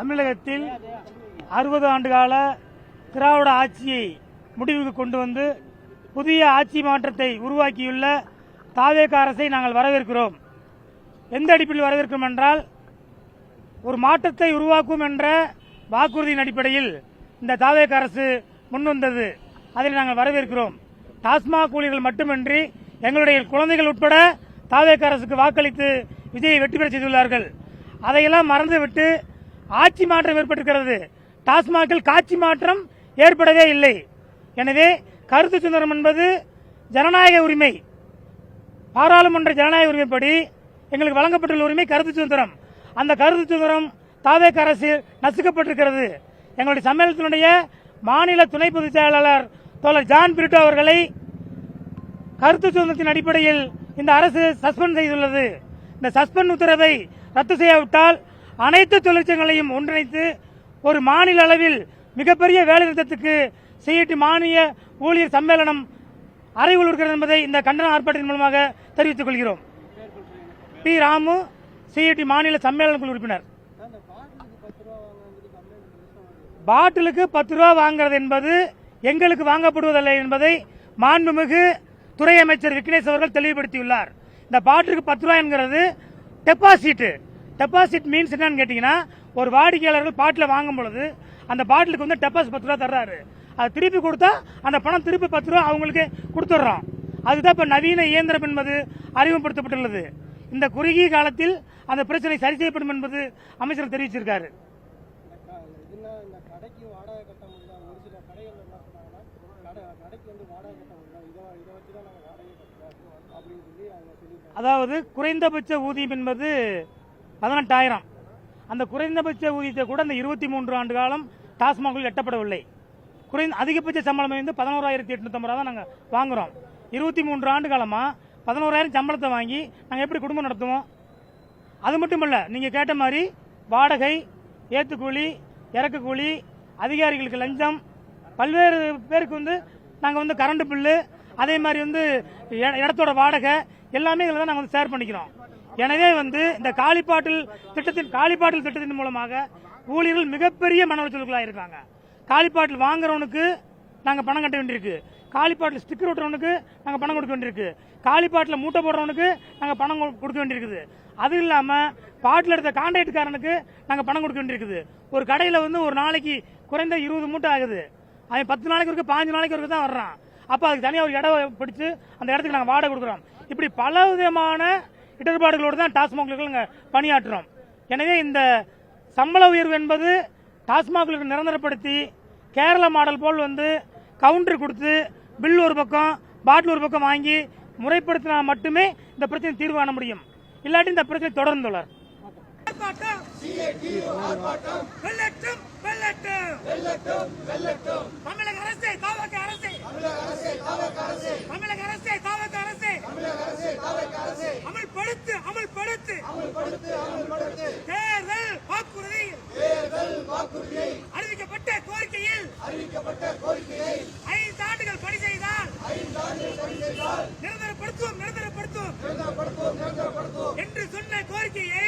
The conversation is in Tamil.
தமிழகத்தில் 60 ஆண்டுகால திராவிட ஆட்சியை முடிவுக்கு கொண்டு வந்து புதிய ஆட்சி மாற்றத்தை உருவாக்கியுள்ள தாவேக அரசை நாங்கள் வரவேற்கிறோம். எந்த அடிப்படையில் வரவேற்கிறோம் என்றால், ஒரு மாற்றத்தை உருவாக்கும் என்ற வாக்குறுதியின் அடிப்படையில் இந்த தாவேக அரசு முன்வந்தது. அதை நாங்கள் வரவேற்கிறோம். டாஸ்மாக் ஊழியர்கள் மட்டுமின்றி எங்களுடைய குழந்தைகள் உட்பட தாவேக அரசுக்கு வாக்களித்து விஜயை வெற்றி பெற செய்துள்ளார்கள். அதையெல்லாம் மறந்துவிட்டு ஆட்சி மாற்றம் ஏற்பட்டிருக்கிறது. டாஸ்மாகில் காட்சி மாற்றம் ஏற்படவே இல்லை. எனவே கருத்து சுதந்திரம் என்பது ஜனநாயக உரிமை. பாராளுமன்ற ஜனநாயக உரிமைப்படி எங்களுக்கு வழங்கப்பட்டுள்ள உரிமை கருத்து சுதந்திரம். அந்த கருத்து சுதந்திரம் தாவேக அரசு நசுக்கப்பட்டிருக்கிறது. எங்களுடைய சம்மேளனத்தினுடைய மாநில துணை பொதுச் செயலாளர் தோழர் ஜான் பிரிட்டோ அவர்களை கருத்து சுதந்திரத்தின் அடிப்படையில் இந்த அரசு சஸ்பெண்ட் செய்துள்ளது. இந்த சஸ்பெண்ட் உத்தரவை ரத்து செய்யாவிட்டால் அனைத்து தொழிற்சங்கங்களையும் ஒன்றிணைத்து ஒரு மாநில அளவில் மிகப்பெரிய வேலைநிறுத்தத்துக்கு சிஐடி மாநில ஊழியர் சம்மேளனம் அறைகூல் இருக்கிறது என்பதை இந்த கண்டன ஆர்ப்பாட்டத்தின் மூலமாக தெரிவித்துக் கொள்கிறோம். பி. ராமு, சிஐடி மாநில சம்மேளன குழு உறுப்பினர். பாட்டிலுக்கு 10 ரூபா வாங்குறது என்பது எங்களுக்கு வாங்கப்படுவதில்லை என்பதை மாண்புமிகு துறை அமைச்சர் விக்னேஷ் அவர்கள் தெளிவுபடுத்தியுள்ளார். இந்த பாட்டிலுக்கு 10 ரூபாய் என்கிறது டெபாசிட். டெபாசிட் மீன்ஸ் என்னன்னு கேட்டீங்கன்னா, ஒரு வாடிக்கையாளர்கள் பாட்டில் வாங்கும் பொழுது அந்த பாட்டிலுக்கு வந்து டெபாசிட் 10 ரூபா தர்றாரு. அது திருப்பி கொடுத்தா அந்த பணம் திருப்பி 10 ரூபா அவங்களுக்கு கொடுத்துட்றோம். அதுதான் இப்ப நவீன இயந்திரம் என்பது அறிமுகப்படுத்தப்பட்டுள்ளது. இந்த குறுகிய காலத்தில் அந்த பிரச்சனை சரி செய்யப்படும் என்பது அமைச்சர் தெரிவிச்சிருக்காரு. அதாவது குறைந்தபட்ச ஊதியம் என்பது 18,000. அந்த குறைந்தபட்ச ஊதியத்தை கூட அந்த 23 ஆண்டு காலம் டாஸ்மாகில் எட்டப்படவில்லை. அதிகபட்ச சம்பளம் வந்து 11,850 தான் நாங்கள் வாங்குறோம். 23 ஆண்டு காலமா 11,000 சம்பளத்தை வாங்கி நாங்கள் எப்படி குடும்பம் நடத்துவோம்? அது மட்டும் இல்ல, நீங்க கேட்ட மாதிரி வாடகை, ஏத்துக்கூலி, இறக்கு கூலி, அதிகாரிகளுக்கு லஞ்சம், பல்வேறு பேருக்கு வந்து நாங்கள் வந்து கரண்ட் பில்லு, அதே மாதிரி வந்து இடத்தோட வாடகை எல்லாமே இதில் தான் நாங்கள் வந்து ஷேர் பண்ணிக்கிறோம். எனவே வந்து இந்த காலிப்பாட்டில் திட்டத்தின் மூலமாக ஊழியர்கள் மிகப்பெரிய மன உளைச்சலுக்குள்ளாக இருக்காங்க. காலிப்பாட்டில் வாங்குறவனுக்கு நாங்கள் பணம் கட்ட வேண்டியிருக்கு. காலிப்பாட்டில் ஸ்டிக்கர் ஒட்டுறவனுக்கு நாங்கள் பணம் கொடுக்க வேண்டியிருக்கு. காலிப்பாட்டில் மூட்டை போடுறவனுக்கு நாங்கள் பணம் கொடுக்க வேண்டியிருக்குது. அது இல்லாமல் பாட்டில் எடுத்த கான்ட்ராக்டுக்காரனுக்கு நாங்கள் பணம் கொடுக்க வேண்டியிருக்குது. ஒரு கடையில் வந்து ஒரு நாளைக்கு குறைந்த 20 மூட்டை ஆகுது. அவன் 10 நாளைக்கு இருக்கு, 15 நாளைக்கு இருக்கு தான் வர்றான். அப்போ அதுக்கு தனியாக ஒரு இடம் பிடிச்சு அந்த இடத்துக்கு நாங்கள் வாடகை கொடுக்குறோம். இப்படி பல விதமான இடர்பாடுகளோடு தான் டாஸ்மாக் பணியாற்றுறோம். எனவே இந்த சம்பள உயர்வு என்பது டாஸ்மாக் நிரந்தரப்படுத்தி கேரள மாடல் போல் வந்து கவுண்டர் கொடுத்து பில் ஒரு பக்கம் பாட்டில் ஒரு பக்கம் வாங்கி முறைப்படுத்தினா மட்டுமே இந்த பிரச்சனை தீர்வு காண முடியும். இல்லாட்டி இந்த பிரச்சனை தொடர்ந்துள்ளார். தமிழக அரசே, தாவேக அரசே, தமிழக அரசே, தாவேக அரசே, அமல்படுத்து, அமல்படுத்து, தேர்தல் வாக்குறுதியில் அறிவிக்கப்பட்ட கோரிக்கையில் 5 ஆண்டுகள் பணி செய்தால் நிரந்தரப்படுத்துவோம் என்று சொன்ன கோரிக்கையை